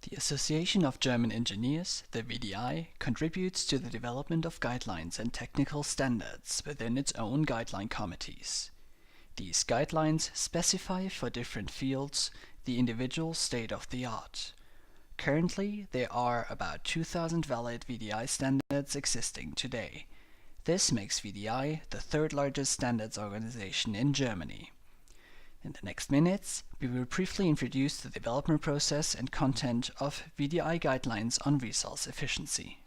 The Association of German Engineers, the VDI, contributes to the development of guidelines and technical standards within its own guideline committees. These guidelines specify for different fields the individual state of the art. Currently, there are about 2,000 valid VDI standards existing today. This makes VDI the third largest standards organization in Germany. In the next minutes, we will briefly introduce the development process and content of VDI guidelines on resource efficiency.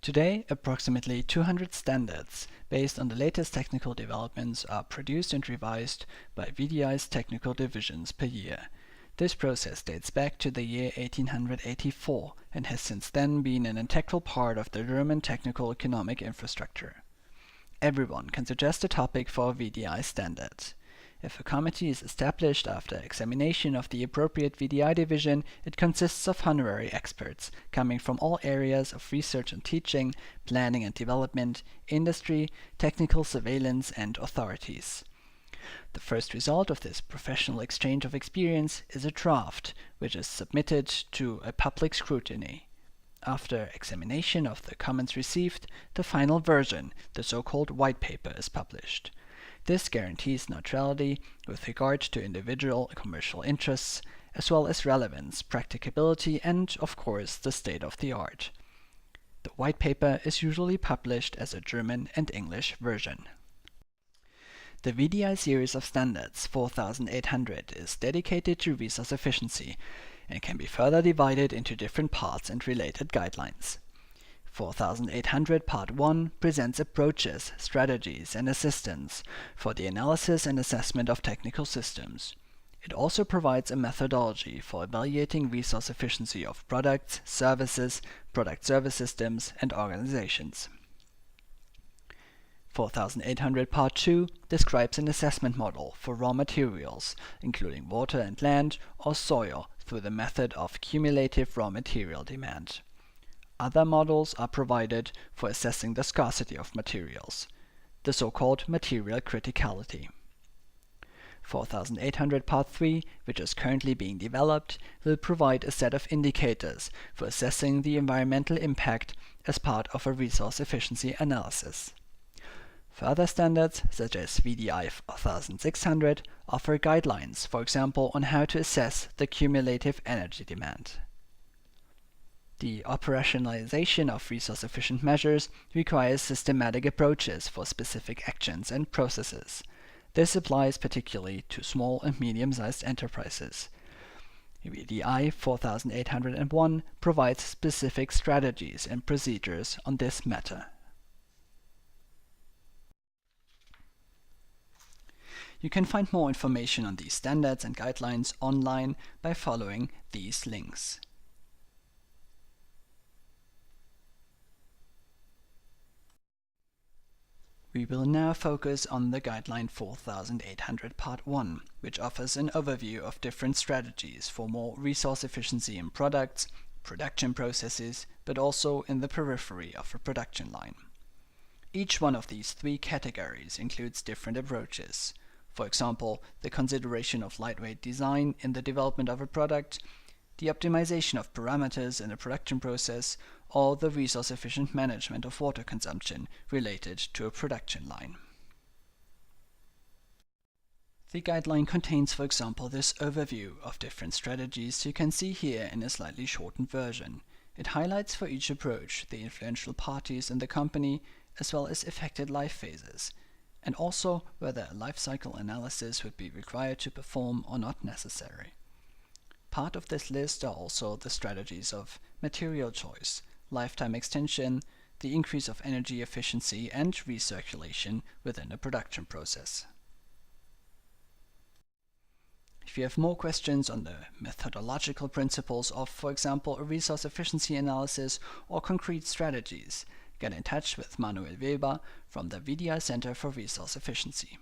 Today, approximately 200 standards based on the latest technical developments are produced and revised by VDI's technical divisions per year. This process dates back to the year 1884 and has since then been an integral part of the German technical economic infrastructure. Everyone can suggest a topic for a VDI standard. If a committee is established after examination of the appropriate VDI division, it consists of honorary experts coming from all areas of research and teaching, planning and development, industry, technical surveillance, and authorities. The first result of this professional exchange of experience is a draft, which is submitted to a public scrutiny. After examination of the comments received, the final version, the so-called white paper, is published. This guarantees neutrality with regard to individual commercial interests, as well as relevance, practicability, and, of course, the state of the art. The white paper is usually published as a German and English version. The VDI series of standards 4800 is dedicated to resource efficiency and can be further divided into different parts and related guidelines. 4800 Part 1 presents approaches, strategies, and assistance for the analysis and assessment of technical systems. It also provides a methodology for evaluating resource efficiency of products, services, product service systems, and organizations. 4800 Part 2 describes an assessment model for raw materials, including water and land, or soil, through the method of cumulative raw material demand. Other models are provided for assessing the scarcity of materials, the so-called material criticality. 4800 Part 3, which is currently being developed, will provide a set of indicators for assessing the environmental impact as part of a resource efficiency analysis. Further standards, such as VDI 1600, offer guidelines, for example, on how to assess the cumulative energy demand. The operationalization of resource-efficient measures requires systematic approaches for specific actions and processes. This applies particularly to small and medium-sized enterprises. VDI 4801 provides specific strategies and procedures on this matter. You can find more information on these standards and guidelines online by following these links. We will now focus on the Guideline 4800 Part 1, which offers an overview of different strategies for more resource efficiency in products, production processes, but also in the periphery of a production line. Each one of these three categories includes different approaches. For example, the consideration of lightweight design in the development of a product, the optimization of parameters in a production process, or the resource-efficient management of water consumption related to a production line. The guideline contains, for example, this overview of different strategies you can see here in a slightly shortened version. It highlights for each approach the influential parties in the company, as well as affected life phases, and also whether a life cycle analysis would be required to perform or not necessary. Part of this list are also the strategies of material choice, lifetime extension, the increase of energy efficiency, and recirculation within a production process. If you have more questions on the methodological principles of, for example, a resource efficiency analysis or concrete strategies, get in touch with Manuel Weber from the VDI Center for Resource Efficiency.